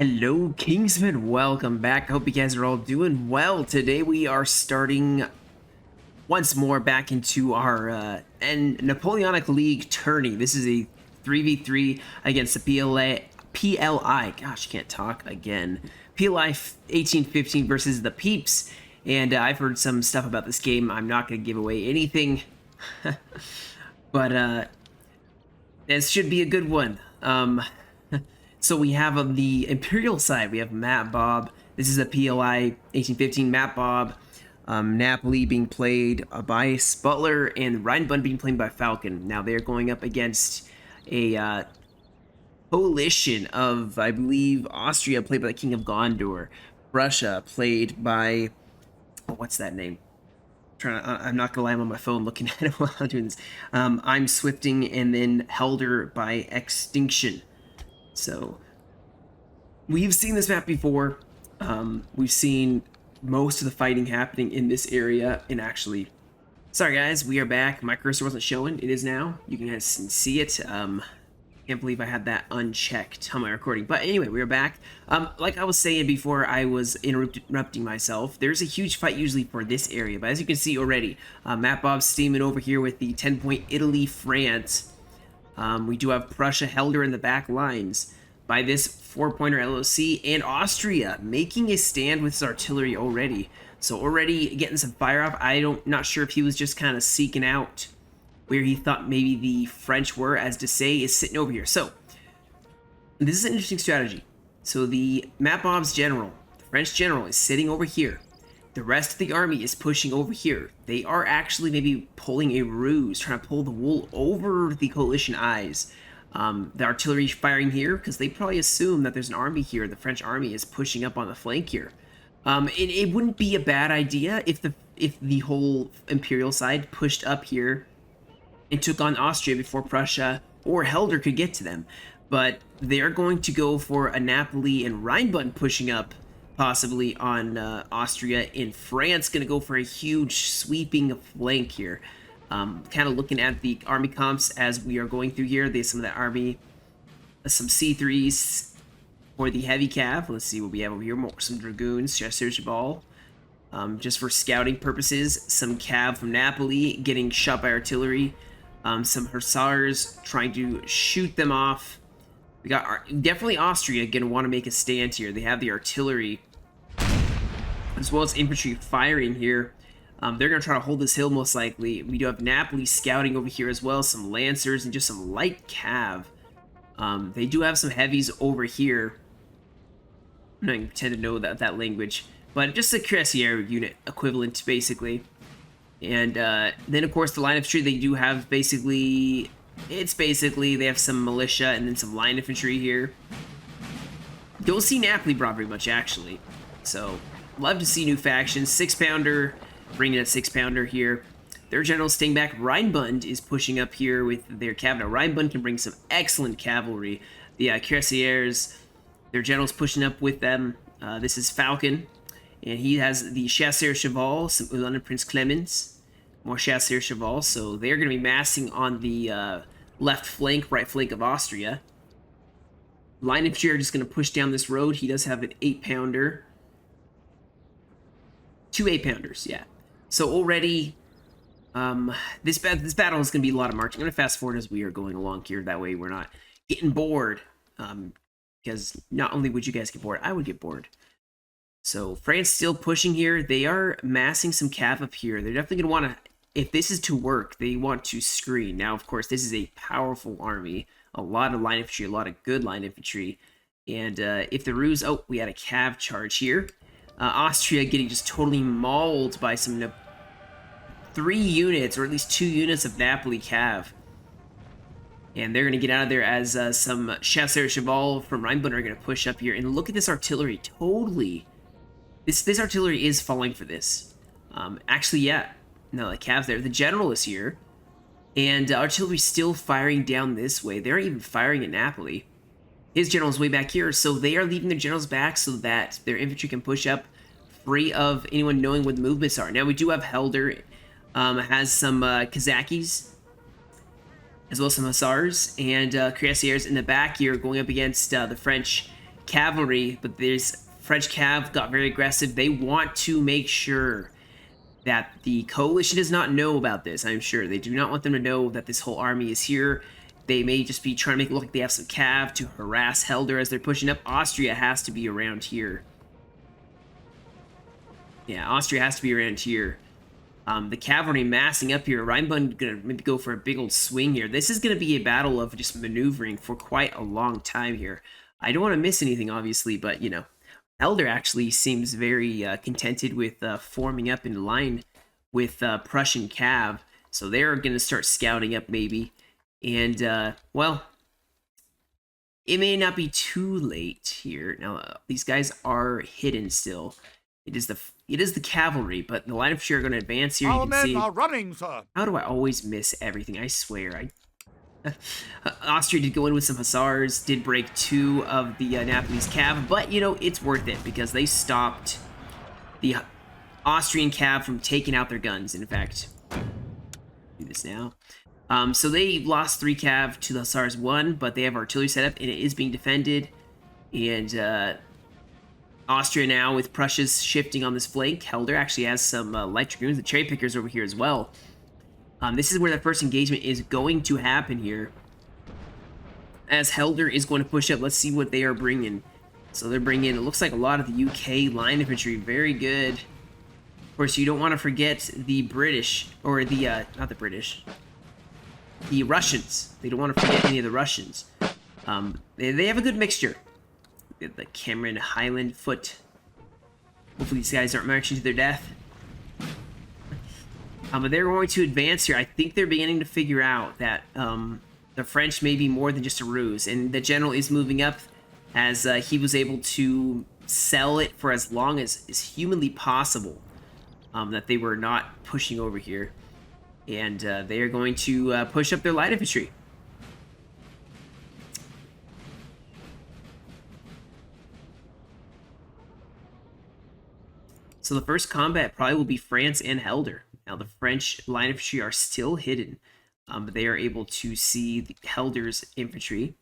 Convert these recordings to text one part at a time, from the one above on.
Hello, Kingsman. Welcome back. I hope you guys are all doing well. Today we are starting once more back into our Napoleonic League tourney. This is a 3v3 against the PLI. Gosh, can't talk again. PLI1815 versus the Peeps. And I've heard some stuff about this game. I'm not going to give away anything. But this should be a good one. So we have on the Imperial side, we have Matt Bob. This is a PLI 1815 Matt Bob. Napoli being played by Butler and Rheinbund being played by Falcon. Now they're going up against a coalition of, I believe, Austria played by the King of Gondor. Russia played by, what's that name? I'm not gonna lie, I'm on my phone looking at it while I'm doing this. I'm Swifting, and then Helder by Extinction. So we've seen this map before. We've seen most of the fighting happening in this area. And actually, sorry guys, we are back. My cursor wasn't showing. It is now. You can guys see it. Can't believe I had that unchecked on my recording. But anyway, we are back. Like I was saying before, I was interrupting myself. There's a huge fight usually for this area, but as you can see already, Matt Bob's steaming over here with the 10-point Italy, France. We do have Prussia, Helder in the back lines by this 4-pointer LOC, and Austria making a stand with his artillery already. So already getting some fire off. Not sure if he was just kind of seeking out where he thought maybe the French were, as Dessay is sitting over here. So this is an interesting strategy. So the Matt Bob's general, the French general, is sitting over here. The rest of the army is pushing over here. They are actually maybe pulling a ruse, trying to pull the wool over the coalition eyes. The artillery firing here because they probably assume that there's an army here. The French army is pushing up on the flank here. It wouldn't be a bad idea if the whole Imperial side pushed up here and took on Austria before Prussia or Helder could get to them. But they're going to go for a Napoli and Rheinbund pushing up possibly on Austria, and France going to go for a huge sweeping flank here. Kind of looking at the army comps as we are going through here. There's some of the army, some C3s for the heavy cav. Let's see what we have over here. Some dragoons, Chasseurs Ball, just for scouting purposes. Some cav from Napoli getting shot by artillery. Some hussars trying to shoot them off. We got definitely Austria going to want to make a stand here. They have the artillery as well as infantry firing here. They're going to try to hold this hill most likely. We do have Napoli scouting over here as well, some lancers and just some light cav. They do have some heavies over here. I'm not going to pretend to know that language, but just a cuirassier unit equivalent basically. And then of course the line infantry, they do have they have some militia and then some line infantry here. Don't see Napoli brought very much actually, so love to see new factions. 6-pounder, bringing a 6-pounder here. Their general staying back. Rheinbund is pushing up here with their cavalry. Rheinbund can bring some excellent cavalry. The cuirassiers, their general's pushing up with them. This is Falcon, and he has the Chasseurs Cheval, some London Prince Clemens, more Chasseurs Cheval. So they're going to be massing on the left flank, right flank of Austria. Line infantry are just going to push down this road. He does have an 8-pounder. 2 8-pounders, yeah. So already, this battle is going to be a lot of marching. I'm going to fast forward as we are going along here. That way we're not getting bored. Because not only would you guys get bored, I would get bored. So France still pushing here. They are massing some cav up here. They're definitely going to want to, if this is to work, they want to screen. Now, of course, this is a powerful army. A lot of line infantry, a lot of good line infantry. And if the ruse, oh, we had a cav charge here. Austria getting just totally mauled by some 3 units, or at least 2 units of Napoli cav. And they're going to get out of there as some Chasseurs Cheval from Rheinbund are going to push up here. And look at this artillery, totally. This artillery is falling for this. Actually, yeah. No, the cav's there. The general is here. And artillery's still firing down this way. They're even firing at Napoli. His general's way back here, so they are leaving their generals back so that their infantry can push up free of anyone knowing what the movements are. Now, we do have Helder, has some Kazakis, as well as some Hussars, and cuirassiers in the back here going up against the French cavalry, but there's French cav got very aggressive. They want to make sure that the coalition does not know about this. I'm sure they do not want them to know that this whole army is here. They may just be trying to make it look like they have some cav to harass Helder as they're pushing up. Austria has to be around here. Yeah, Austria has to be around here. The cavalry massing up here. Rheinbund gonna maybe go for a big old swing here. This is gonna be a battle of just maneuvering for quite a long time here. I don't want to miss anything, obviously, but you know, Helder actually seems very contented with forming up in line with Prussian cav, so they're gonna start scouting up maybe, and well, it may not be too late here. Now these guys are hidden still. It is the cavalry, but the line of infantry are going to advance here. Our you can see. men are running, sir. How do I always miss everything? I swear. Austria did go in with some hussars, did break 2 of the Napolese cav, but you know it's worth it because they stopped the Austrian cav from taking out their guns. In fact, do this now. So they lost 3 cav to the hussars 1, but they have artillery set up and it is being defended, and Austria now, with Prussia's shifting on this flank. Helder actually has some light dragoons, the cherry pickers over here as well. This is where the first engagement is going to happen here. As Helder is going to push up, let's see what they are bringing. So they're bringing, it looks like a lot of the UK line infantry, very good. Of course, you don't want to forget the British, or the, not the British, the Russians. They don't want to forget any of the Russians. They have a good mixture. The Cameron Highland foot. Hopefully these guys aren't marching to their death. But they're going to advance here. I think they're beginning to figure out that the French may be more than just a ruse. And the general is moving up as he was able to sell it for as long as is humanly possible. That they were not pushing over here. And they are going to push up their light infantry. So the first combat probably will be France and Helder. Now the French line infantry are still hidden, but they are able to see the Helder's infantry.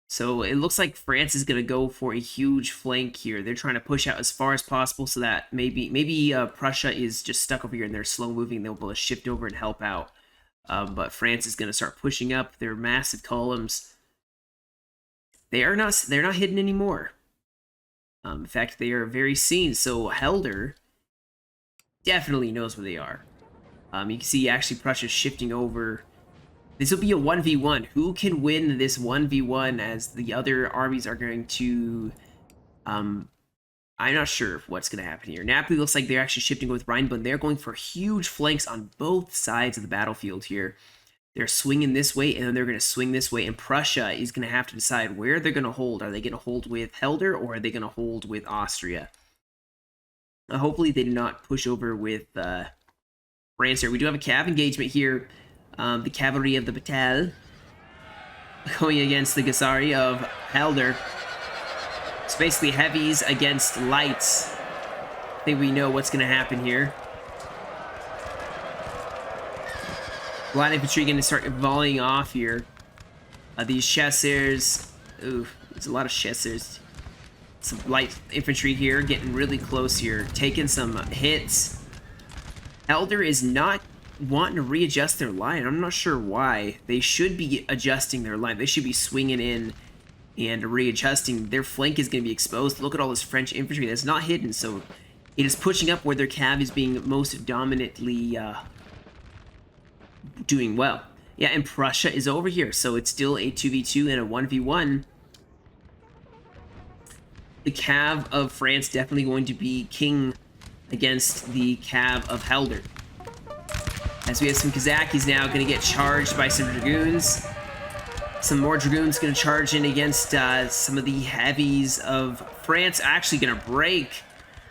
So it looks like France is going to go for a huge flank here. They're trying to push out as far as possible so that maybe Prussia is just stuck over here and they're slow moving. They'll be able to shift over and help out. But France is going to start pushing up their massive columns. They're not hidden anymore. In fact, they are very seen, so Helder definitely knows where they are. You can see actually Prussia shifting over. This will be a 1v1. Who can win this 1v1 as the other armies are going to... I'm not sure what's going to happen here. Napoli looks like they're actually shifting with Rheinbund. They're going for huge flanks on both sides of the battlefield here. They're swinging this way, and then they're going to swing this way, and Prussia is going to have to decide where they're going to hold. Are they going to hold with Helder, or are they going to hold with Austria? Hopefully they do not push over with France here. We do have a cav engagement here. The cavalry of the Batal going against the Gassari of Helder. It's basically heavies against lights. I think we know what's going to happen here. Light infantry going to start volleying off here. These chasseurs, ooh, there's a lot of chasseurs. Some light infantry here, getting really close here, taking some hits. Helder is not wanting to readjust their line. I'm not sure why. They should be adjusting their line. They should be swinging in and readjusting. Their flank is going to be exposed. Look at all this French infantry that's not hidden, so it is pushing up where their cav is being most dominantly doing well. Yeah, and Prussia is over here, so it's still a 2v2 and a 1v1. The cav of France definitely going to be king against the cav of Helder. As we have some Kazakis now going to get charged by some dragoons. Some more dragoons going to charge in against some of the heavies of France. Actually going to break.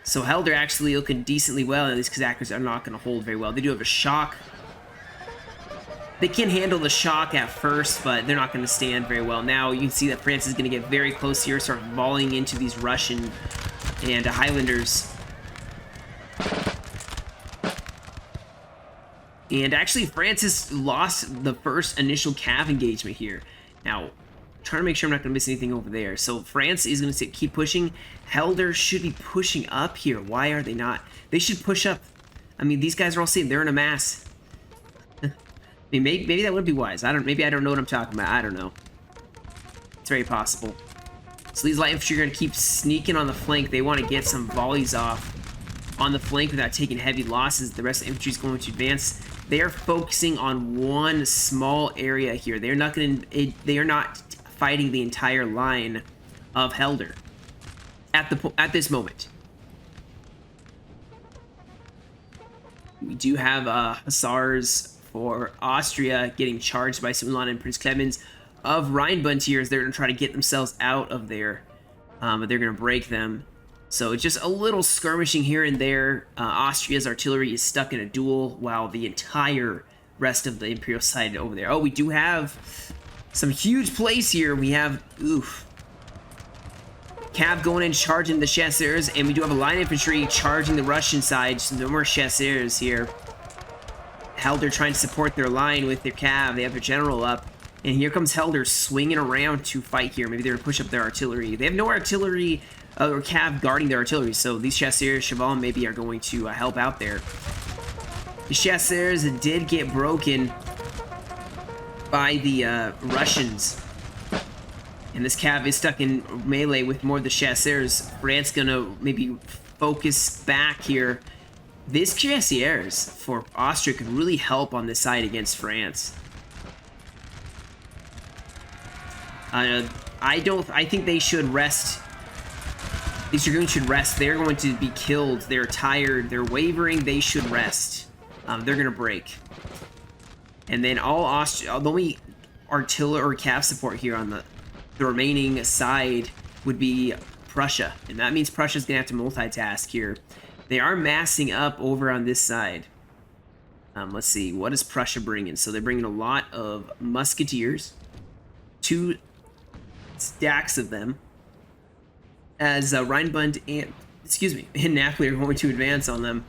So Helder actually looking decently well, and these Kazakhs are not going to hold very well. They do have a shock. They can handle the shock at first, but they're not going to stand very well. Now you can see that France is going to get very close here, start volleying into these Russian and Highlanders. And actually, France has lost the first initial cav engagement here. Now, trying to make sure I'm not going to miss anything over there. So France is going to keep pushing. Helder should be pushing up here. Why are they not? They should push up. I mean, these guys are all sitting. They're in a mass. I mean, maybe that would be wise. Maybe I don't know what I'm talking about. I don't know. It's very possible. So these light infantry are going to keep sneaking on the flank. They want to get some volleys off on the flank without taking heavy losses. The rest of the infantry is going to advance. They are focusing on one small area here. They are not fighting the entire line of Helder at this moment. We do have Hussars for Austria getting charged by Simulon and Prince Clemens of Rheinbund here as they're going to try to get themselves out of there. But they're going to break them. So it's just a little skirmishing here and there. Austria's artillery is stuck in a duel while the entire rest of the Imperial side over there. Oh, we do have some huge plays here. We have, Cav going in, charging the chasseurs, and we do have a line infantry charging the Russian side. So no more chasseurs here. Helder trying to support their line with their Cav. They have their general up. And here comes Helder swinging around to fight here. Maybe they're going to push up their artillery. They have no artillery or Cav guarding their artillery, so these chasseurs, Cheval, maybe are going to help out there. The chasseurs did get broken by the Russians. And this Cav is stuck in melee with more of the chasseurs. France gonna maybe focus back here. This chasseurs for Austria could really help on this side against France. I think they should rest. These Dragoons should rest. They're going to be killed. They're tired. They're wavering. They should rest. They're going to break. And then all Austria, the only artillery or cav support here on the remaining side would be Prussia. And that means Prussia's going to have to multitask here. They are massing up over on this side. Let's see. What is Prussia bringing? So they're bringing a lot of musketeers. 2 stacks of them. As Rheinbund and Napoli are going to advance on them.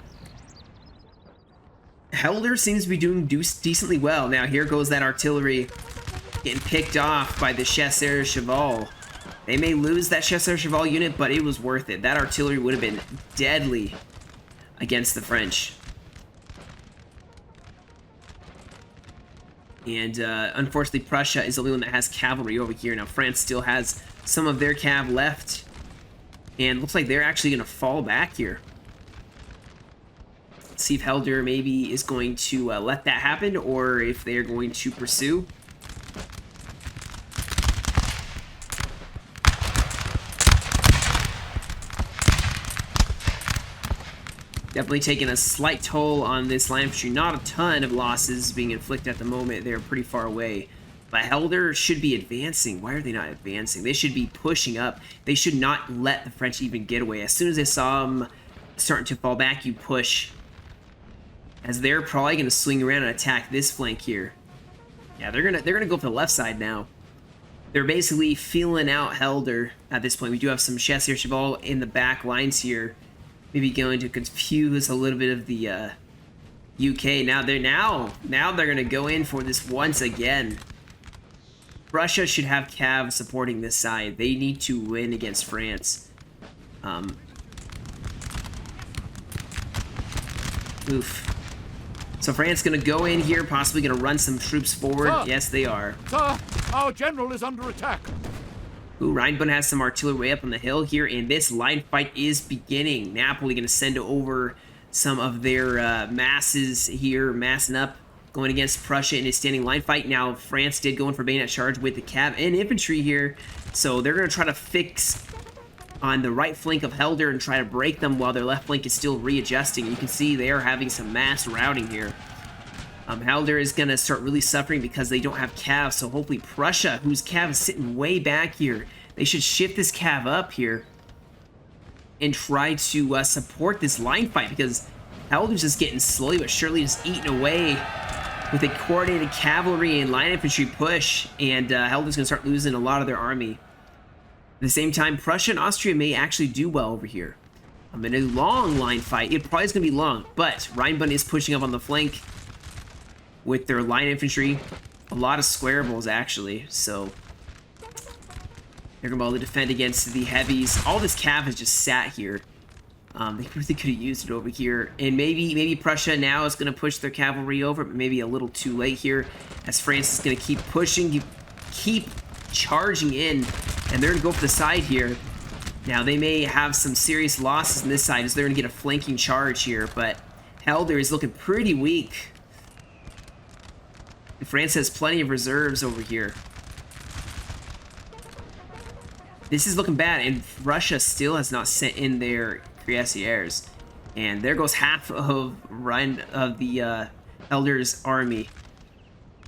Helder seems to be doing decently well. Now here goes that artillery getting picked off by the Chasseurs Cheval. They may lose that Chasseurs Cheval unit, but it was worth it. That artillery would have been deadly against the French. And unfortunately, Prussia is the only one that has cavalry over here. Now France still has some of their cav left. And looks like they're actually going to fall back here. Let's see if Helder maybe is going to let that happen, or if they're going to pursue. Definitely taking a slight toll on this line infantry. Not a ton of losses being inflicted at the moment. They're pretty far away. But Helder should be advancing. Why are they not advancing? They should be pushing up. They should not let the French even get away. As soon as they saw them starting to fall back, you push. As they're probably going to swing around and attack this flank here. Yeah, they're gonna go for the left side now. They're basically feeling out Helder at this point. We do have some Chasseurs Cheval in the back lines here. Maybe going to confuse a little bit of the UK. Now they're going to go in for this once again. Russia should have cav supporting this side. They need to win against France. Oof. So France going to go in here, possibly going to run some troops forward. Sir. Yes, they are. Sir, our general is under attack. Ooh, Rheinbund has some artillery way up on the hill here, and this line fight is beginning. Napoli going to send over some of their masses here, massing up. Going against Prussia in a standing line fight. Now, France did go in for bayonet charge with the cav and infantry here. So they're going to try to fix on the right flank of Helder and try to break them while their left flank is still readjusting. You can see they are having some mass routing here. Helder is going to start really suffering because they don't have cav. So hopefully Prussia, whose cav is sitting way back here, they should shift this cav up here and try to support this line fight, because Helder's just getting slowly but surely just eaten away with a coordinated cavalry and line infantry push, and Helder's going to start losing a lot of their army. At the same time, Prussia and Austria may actually do well over here. In a long line fight, it probably is going to be long, but Rheinbund is pushing up on the flank with their line infantry. A lot of squarables, actually, so They're going to be able to defend against the heavies. All this cav has just sat here. They really could have used it over here. And maybe Prussia now is going to push their cavalry over, but maybe a little too late here, as France is going to keep pushing, keep charging in, and they're going to go for the side here. Now, they may have some serious losses on this side as they're going to get a flanking charge here, but Helder is looking pretty weak. And France has plenty of reserves over here. This is looking bad, and Russia still has not sent in their cuirassiers. And there goes half of the Helder's army.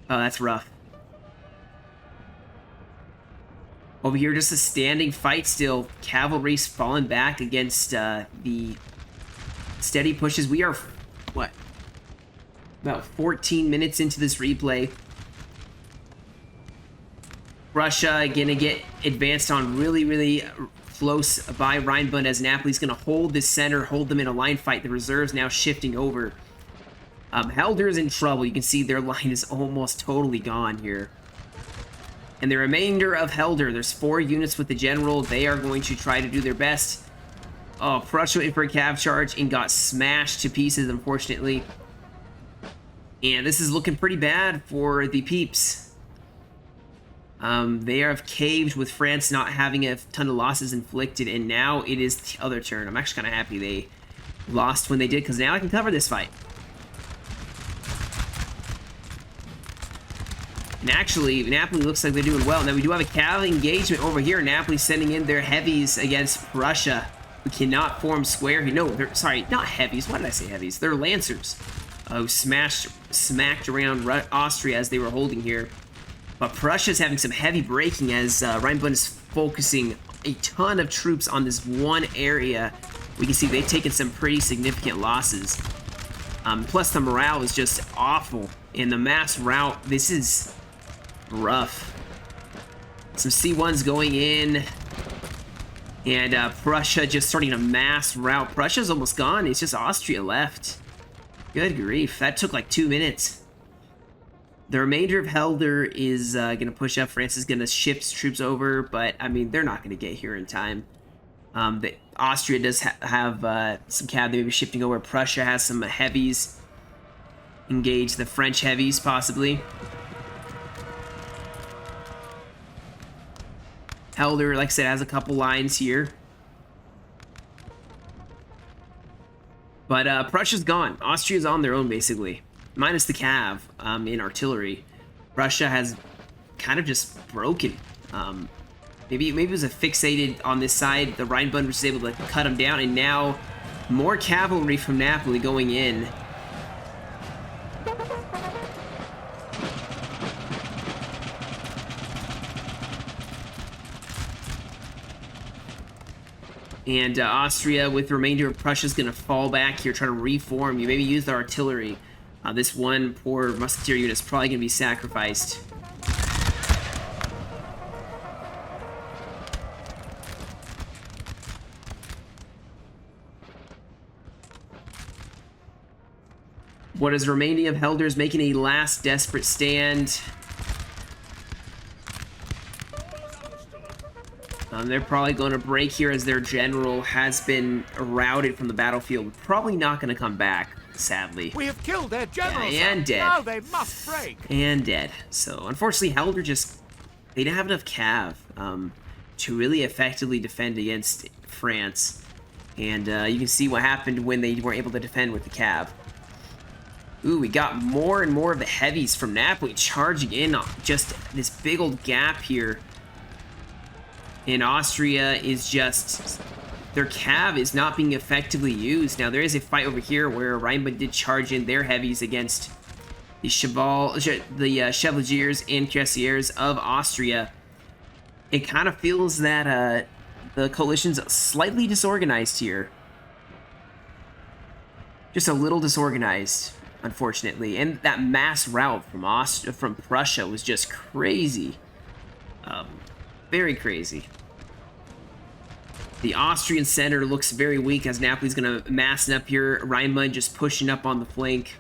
Oh, that's rough. Over here, just a standing fight still. Cavalry's falling back against the steady pushes. We are, what, about 14 minutes into this replay. Russia gonna get advanced on really close by Rheinbund, as Napoli's gonna hold this center, hold them in a line fight. The reserves now shifting over. Helder's in trouble. You can see their line is almost totally gone here. And the remainder of Helder, there's 4 units with the general. They are going to try to do their best. Oh, Prussia went for a cav charge and got smashed to pieces, unfortunately. And this is looking pretty bad for the Peeps. They have caved with France not having a ton of losses inflicted, and now it is the other turn. I'm actually kind of happy they lost when they did, because now I can cover this fight. And actually, Napoli looks like they're doing well. Now, we do have a cav engagement over here. Napoli sending in their heavies against Prussia. We cannot form square here. No, they're, sorry, not heavies. Why did I say heavies? They're lancers. Who smacked around Austria as they were holding here. But Prussia's having some heavy braking as Rheinbund is focusing a ton of troops on this one area. We can see they've taken some pretty significant losses. Plus, the morale is just awful. In the mass rout, this is rough. Some C1s going in. And Prussia just starting a mass rout. Prussia's almost gone. It's just Austria left. Good grief. That took like 2 minutes. The remainder of Helder is going to push up. France is going to shift troops over. But, I mean, they're not going to get here in time. Austria does have some cav maybe shifting over. Prussia has some heavies. Engage the French heavies, possibly. Helder, like I said, has a couple lines here. But Prussia's gone. Austria's on their own, basically. Minus the cav in artillery. Prussia has kind of just broken. Maybe it was a fixated on this side. The Rheinbund was able to cut them down, and now more cavalry from Napoli going in. And Austria, with the remainder of Prussia, is going to fall back here, try to reform. You maybe use the artillery. This one poor musketeer unit is probably going to be sacrificed. What is remaining of Helder is making a last desperate stand. They're probably going to break here as their general has been routed from the battlefield. Probably not going to come back, sadly. We have killed their general, and dead. Now they must break. And dead. So, unfortunately, Helder just... They didn't have enough cav to really effectively defend against France. And you can see what happened when they weren't able to defend with the cav. Ooh, we got more and more of the heavies from Napoli charging in on just this big old gap here. And Austria is just... Their cav is not being effectively used. Now, there is a fight over here where Rheinbund did charge in their heavies against the Chevaliers and Cuirassiers of Austria. It kind of feels that the coalition's slightly disorganized here. Just a little disorganized, unfortunately. And that mass rout from Prussia was just crazy. Very crazy. The Austrian center looks very weak as Napoli's going to mass up here. Rheinbund just pushing up on the flank.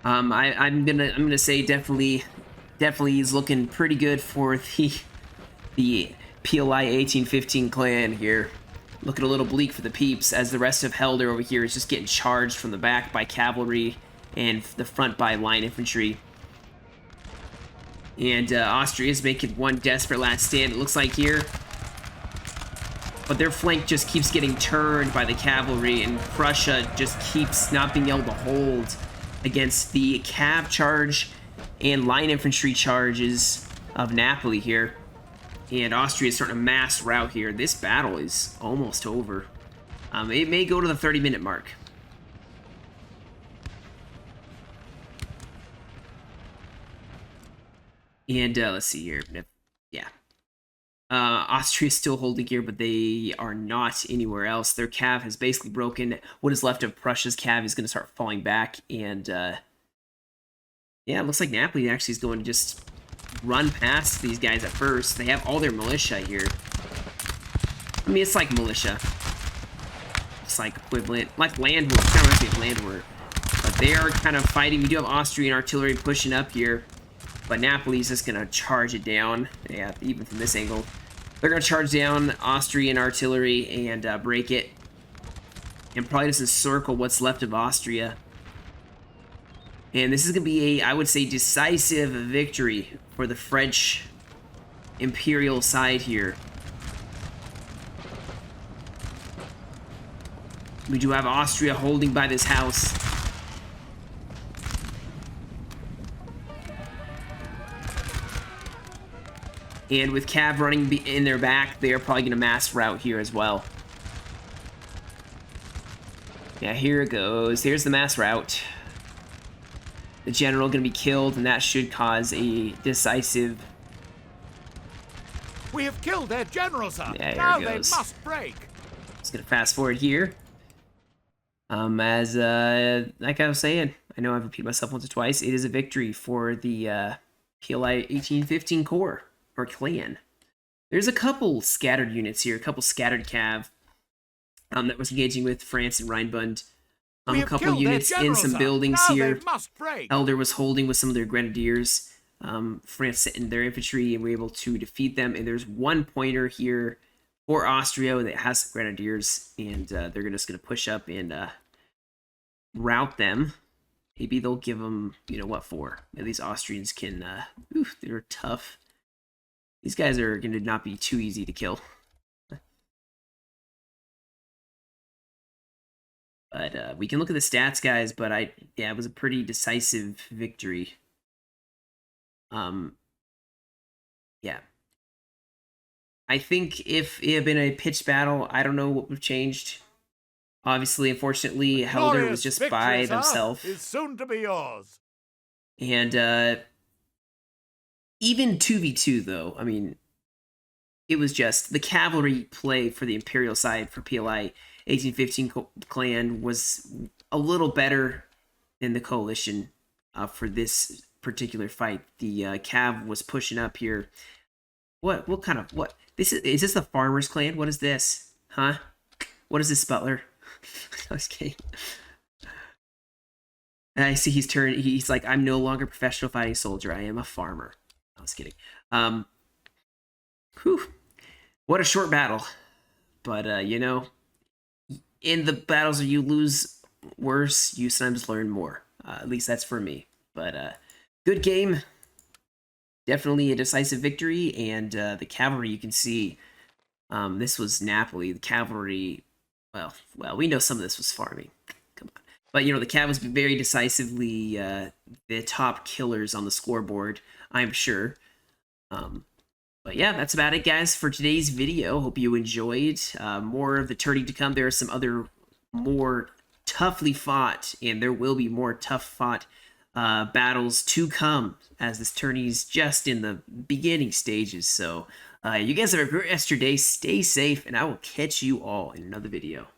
I'm gonna say definitely is looking pretty good for the PLI1815 clan here. Looking a little bleak for the Peeps, as the rest of Helder over here is just getting charged from the back by cavalry and the front by line infantry. And Austria is making one desperate last stand, it looks like here. But their flank just keeps getting turned by the cavalry, and Prussia just keeps not being able to hold against the cav charge and line infantry charges of Napoli here. And Austria is starting a mass rout here. This battle is almost over. It may go to the 30-minute mark. And let's see here. Yeah. Austria is still holding here, but they are not anywhere else. Their cav has basically broken. What is left of Prussia's cav is going to start falling back. And yeah, it looks like Napoli actually is going to just run past these guys at first. They have all their militia here. I mean, it's like militia. It's like equivalent, like land war. Kind of reminds me of land war. But they are kind of fighting. You do have Austrian artillery pushing up here. But Napoli's just going to charge it down. Yeah, even from this angle. They're going to charge down Austrian artillery and break it. And probably just encircle what's left of Austria. And this is going to be a, I would say, decisive victory for the French Imperial side here. We do have Austria holding by this house. And with Cav running in their back, they are probably going to mass rout here as well. Yeah, here it goes. Here's the mass rout. The general going to be killed, and that should cause a decisive... We have killed their general, sir. Yeah, now here it goes. They must break. Just going to fast forward here. Like I was saying, I know I've repeated myself once or twice, it is a victory for the PLI1815 Corps, or clan. There's a couple scattered units here, a couple scattered cav that was engaging with France and Rhinebund. A couple units in some buildings here. Elder was holding with some of their grenadiers. France sent in their infantry and were able to defeat them. And there's one pointer here for Austria that has some grenadiers, and they're just going to push up and rout them. Maybe they'll give them, you know what for. Maybe these Austrians can, they're tough. These guys are going to not be too easy to kill. But we can look at the stats, guys, but yeah, it was a pretty decisive victory. Yeah. I think if it had been a pitched battle, I don't know what would have changed. Obviously, unfortunately, Helder was just by themselves. Is soon to be yours. And even 2v2, though, I mean, it was just the cavalry play for the Imperial side for PLI 1815 clan was a little better than the coalition for this particular fight. The cav was pushing up here. What is this the farmers clan? What is this? Huh? What is this, Butler? I was kidding. And I see he's like, I'm no longer a professional fighting soldier. I am a farmer. I was kidding. Whew. What a short battle. But you know, in the battles where you lose worse, you sometimes learn more. At least that's for me. But good game. Definitely a decisive victory. And the cavalry, you can see, this was Napoli. The cavalry, well, we know some of this was farming. Come on. But, you know, the cav was very decisively the top killers on the scoreboard, I'm sure. But yeah, that's about it, guys, for today's video. Hope you enjoyed. More of the tourney to come. There are some other more toughly fought, and there will be more tough fought battles to come, as this tourney is just in the beginning stages. So you guys have a great rest of your day. Stay safe, and I will catch you all in another video.